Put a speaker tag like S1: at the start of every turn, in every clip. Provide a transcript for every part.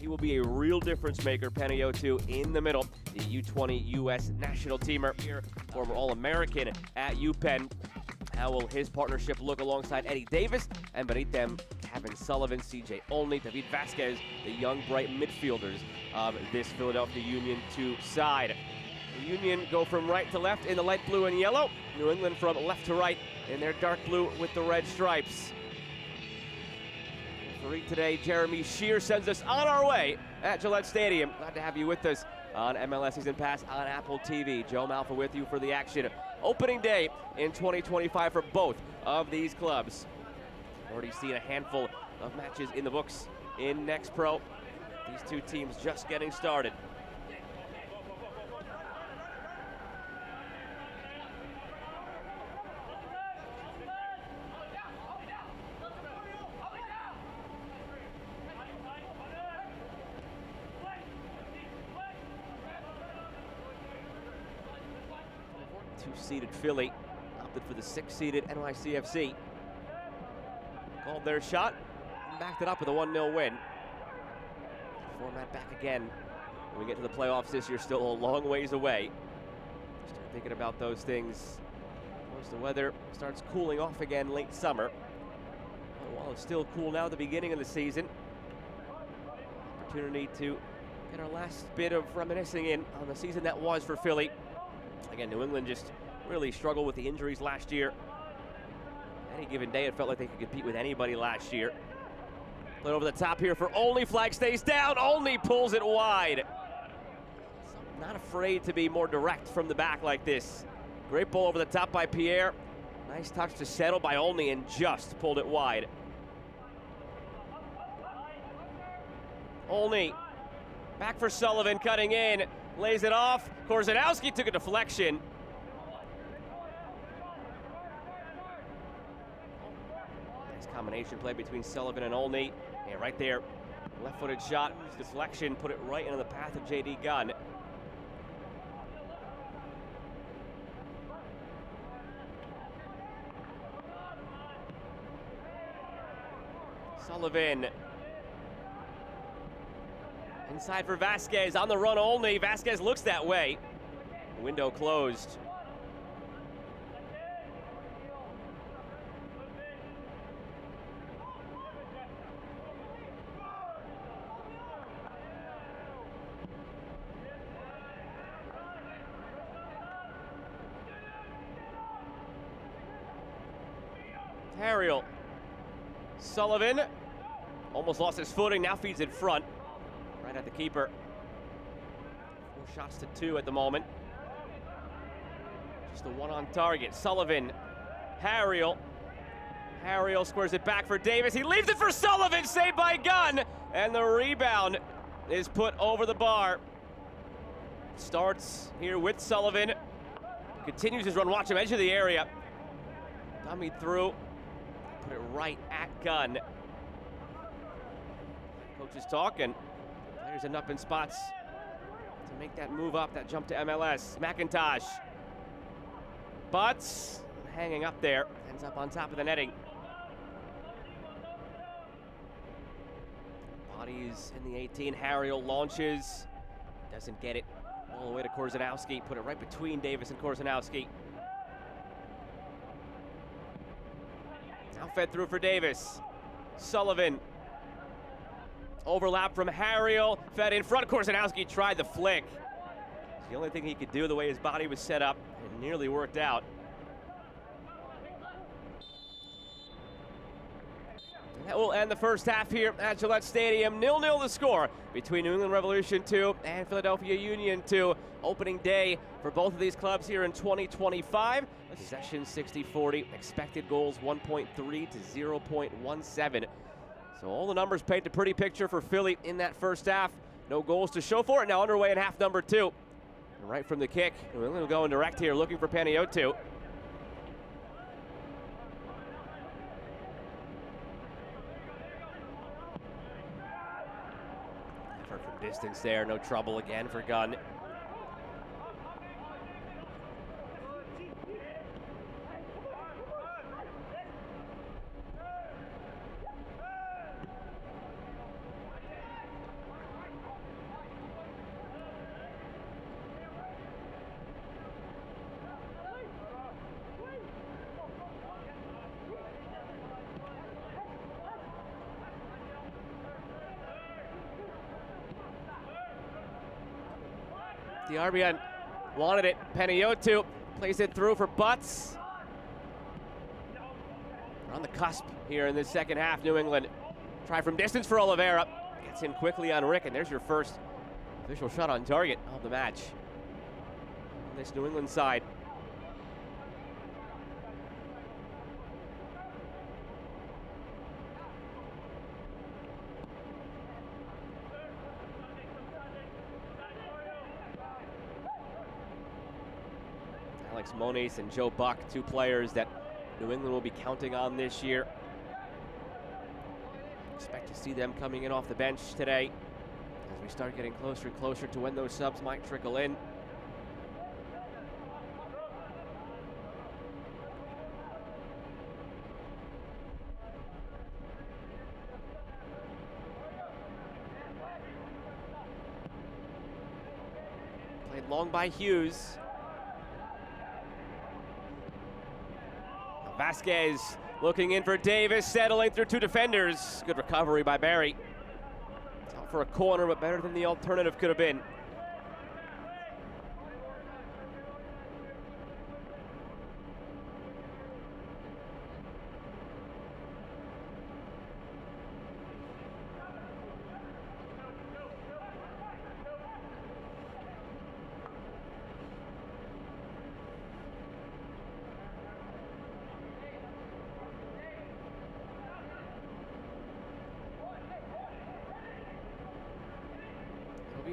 S1: He will be a real difference maker. Panayiotou in the middle, the U20 U.S. national teamer here, former All-American at UPenn. How will his partnership look alongside Eddie Davis and beneath them, Kevin Sullivan, CJ Olney, David Vasquez, the young, bright midfielders of this Philadelphia Union 2 side. The Union go from right to left in the light blue and yellow. New England from left to right in their dark blue with the red stripes. Referee today, Jeremy Shear, sends us on our way at Gillette Stadium. Glad to have you with us on MLS Season Pass on Apple TV. Joe Malfa with you for the action. Opening day in 2025 for both of these clubs. Already seen a handful of matches in the books in Next Pro. These two teams just getting started. Two-seeded Philly opted for the six-seeded NYCFC. Called their shot, backed it up with a 1-0 win. Format back again. When we get to the playoffs this year, still a long ways away. Start thinking about those things once the weather starts cooling off again late summer. But while it's still cool now at the beginning of the season, opportunity to get our last bit of reminiscing in on the season that was for Philly. Again, New England just really struggled with the injuries last year. Any given day, it felt like they could compete with anybody last year. Played over the top here for Olney. Flag stays down. Olney pulls it wide. So not afraid to be more direct from the back like this. Great ball over the top by Pierre. Nice touch to settle by Olney and just pulled it wide. Olney back for Sullivan, cutting in. Lays it off. Korzanowski took a deflection. Nice combination play between Sullivan and Olney. And right there, left-footed shot. Deflection put it right into the path of J.D. Gunn. Sullivan. Inside for Vasquez, on the run Olney. Vasquez looks that way. Window closed. Harriel. Sullivan almost lost his footing, now feeds in front. Right at the keeper. 4 shots to 2 at the moment. Just the one on target. Sullivan. Harriel. Harriel squares it back for Davis. He leaves it for Sullivan. Saved by Gunn. And the rebound is put over the bar. Starts here with Sullivan. Continues his run. Watch him edge of the area. Dummied through. Put it right at Gunn. Coach is talking. Players end up in spots to make that move up, that jump to MLS. McIntosh. Butts hanging up there. Ends up on top of the netting. Bodies in the 18. Harriel launches. Doesn't get it. All the way to Korzanowski. Put it right between Davis and Korzanowski. Now fed through for Davis. Sullivan. Overlap from Harriel, fed in front. Korzanowski tried the flick. It's the only thing he could do the way his body was set up. It nearly worked out. And that will end the first half here at Gillette Stadium. 0-0 the score between New England Revolution 2 and Philadelphia Union 2. Opening day for both of these clubs here in 2025. Possession 60-40. Expected goals 1.3 to 0.17. So all the numbers paint a pretty picture for Philly in that first half. No goals to show for it. Now underway in half number 2. And right from the kick, New England going direct here, looking for Panayiotou. Effort from distance there, no trouble again for Gunn. Diarbian wanted it. Peniotu plays it through for Butts. We're on the cusp here in this second half. New England try from distance for Oliveira. Gets in quickly on Rick, and there's your first official shot on target of the match on this New England side. Alex Moniz and Joe Buck, two players that New England will be counting on this year. Expect to see them coming in off the bench today as we start getting closer and closer to when those subs might trickle in. Played long by Hughes. Vasquez looking in for Davis, settling through two defenders. Good recovery by Barry. It's out for a corner, but better than the alternative could have been.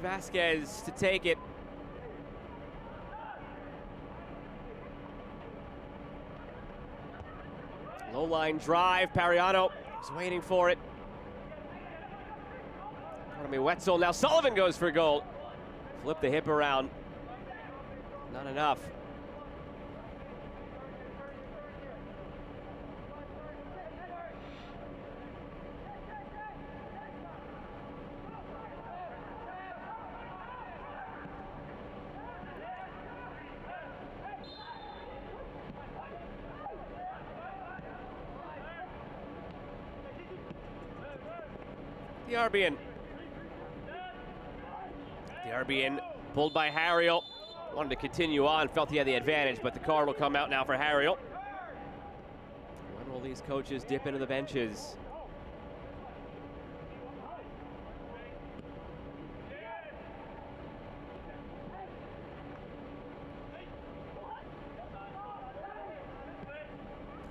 S1: Vasquez to take it. Low line drive. Pariano is waiting for it. Pardon me, Wetzel. Now Sullivan goes for goal. Flip the hip around. Not enough. Diarbian pulled by Harriel. Wanted to continue on, felt he had the advantage, but the card will come out now for Harriel. When will these coaches dip into the benches?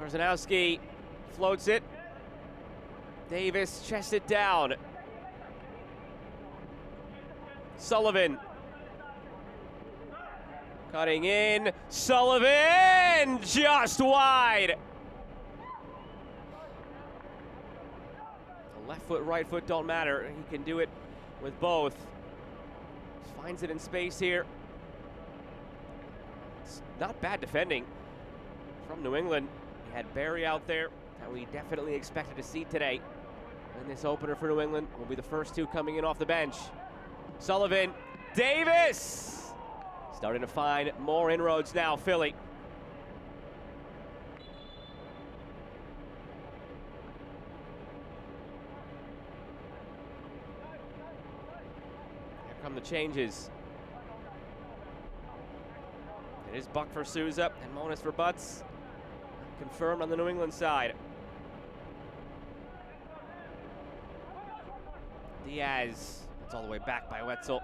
S1: Korzanowski floats it. Davis chests it down. Sullivan cutting in. Sullivan just wide. The left foot, right foot don't matter. He can do it with both. Just finds it in space here. It's not bad defending from New England. He had Barry out there that we definitely expected to see today. And this opener for New England will be the first two coming in off the bench. Sullivan, Davis! Starting to find more inroads now, Philly. Here come the changes. It is Buck for Souza and Moniz for Butts. Confirmed on the New England side. Diaz, it's all the way back by Wetzel.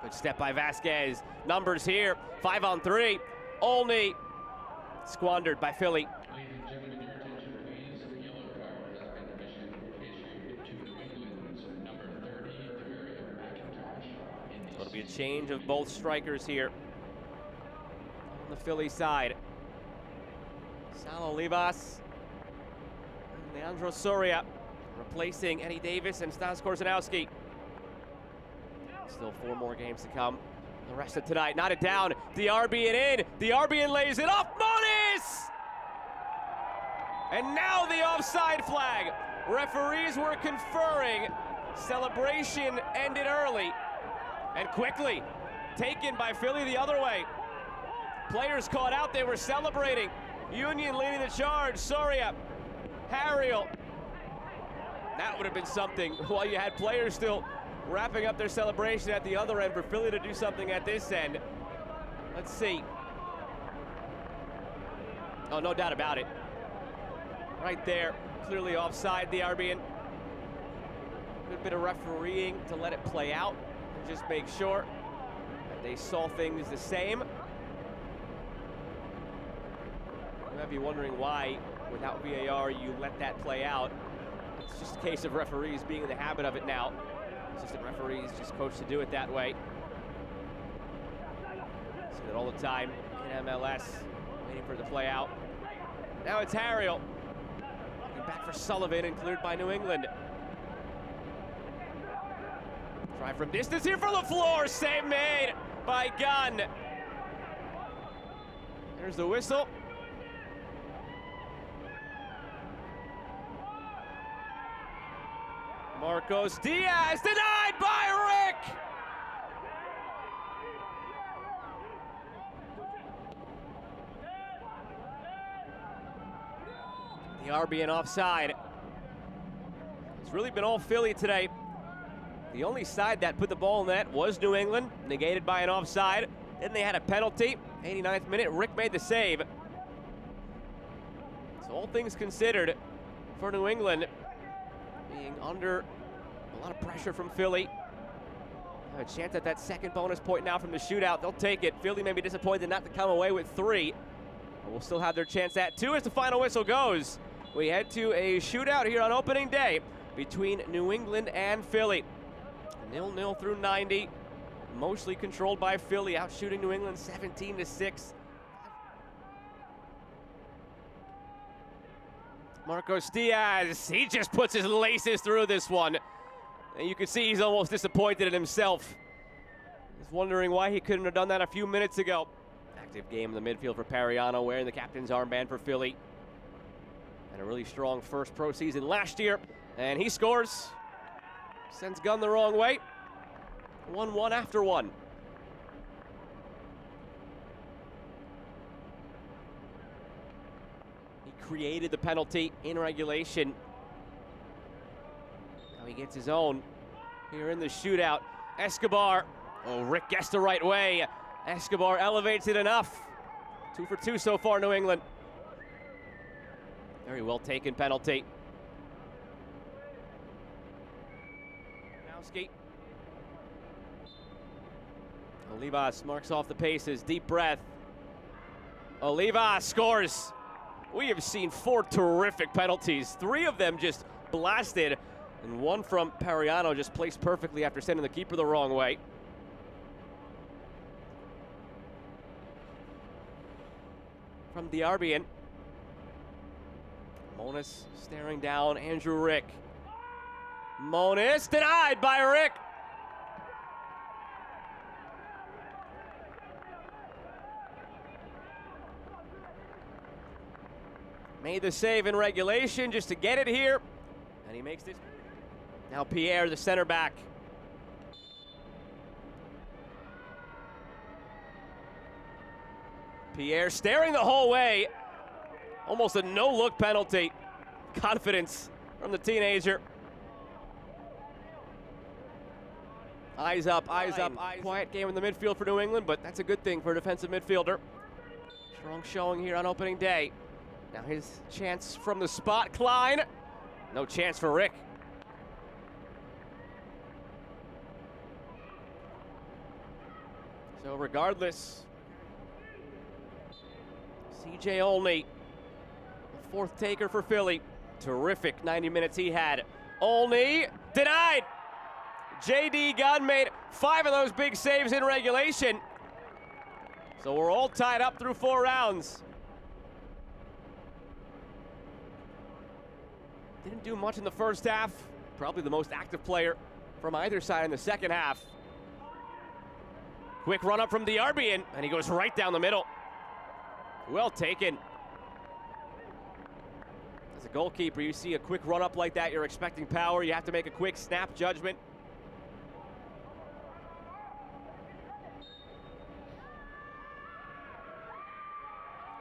S1: Good step by Vasquez. Numbers here, 5-on-3. Olney squandered by Philly.
S2: Ladies and gentlemen, your attention please. A yellow card has been issued to New England's number 30, Demario McIntosh.
S1: It'll be a change of both strikers here on the Philly side. Sal Olivas and Leandro Soria replacing Eddie Davis and Stas Korzanowski. Still 4 more games to come. The rest of tonight, knotted down. Diarbian in. Diarbian lays it off. Moniz! And now the offside flag. Referees were conferring. Celebration ended early and quickly. Taken by Philly the other way. Players caught out, they were celebrating. Union leading the charge, Soria, Harriel. That would have been something, while you had players still wrapping up their celebration at the other end for Philly to do something at this end. Let's see. Oh, no doubt about it. Right there, clearly offside, the Albion. Good bit of refereeing to let it play out and just make sure that they saw things the same. You might be wondering why, without VAR, you let that play out. It's just a case of referees being in the habit of it now. Assistant referees just coached to do it that way. See that all the time in MLS, waiting for it to play out. Now it's Harriel. Looking back for Sullivan and cleared by New England. Try from distance here for LaFleur. Save made by Gunn. There's the whistle. Marcos Diaz denied by Rick. The RBN offside. It's really been all Philly today. The only side that put the ball in net was New England, negated by an offside. Then they had a penalty. 89th minute, Rick made the save. So all things considered for New England, being under a lot of pressure from Philly. Have a chance at that second bonus point now from the shootout. They'll take it. Philly may be disappointed not to come away with 3. But we'll still have their chance at 2 as the final whistle goes. We head to a shootout here on opening day between New England and Philly. 0-0 through 90. Mostly controlled by Philly, out shooting New England 17-6. Marcos Diaz, he just puts his laces through this one. And you can see he's almost disappointed in himself. He's wondering why he couldn't have done that a few minutes ago. Active game in the midfield for Pariano, wearing the captain's armband for Philly. And a really strong first pro season last year. And he scores. Sends Gunn the wrong way. 1-1 after 1. He created the penalty in regulation. Now he gets his own here in the shootout. Escobar. Oh, Rick gets the right way. Escobar elevates it enough. 2 for 2 so far, New England. Very well taken penalty. Olivas marks off the paces, deep breath. Olivas scores. We have seen 4 terrific penalties, 3 of them just blasted, and 1 from Pariano just placed perfectly after sending the keeper the wrong way. From the Arbian. Monis staring down Andrew Rick. Monis denied by Rick. Made the save in regulation just to get it here. And he makes this. Now Pierre, the center back. Pierre staring the whole way. Almost a no-look penalty. Confidence from the teenager. Eyes up, eyes up, eyes. Quiet game in the midfield for New England, but that's a good thing for a defensive midfielder. Strong showing here on opening day. Now his chance from the spot, Klein. No chance for Rick. So regardless, CJ Olney, the 4th taker for Philly. Terrific 90 minutes he had. Olney denied. JD Gunn made 5 of those big saves in regulation. So we're all tied up through 4 rounds. Didn't do much in the first half. Probably the most active player from either side in the second half. Quick run up from the Arbian, and he goes right down the middle. Well taken. As a goalkeeper, you see a quick run up like that, you're expecting power. You have to make a quick snap judgment.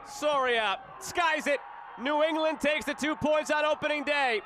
S1: Soria skies it. New England takes the 2 points on opening day.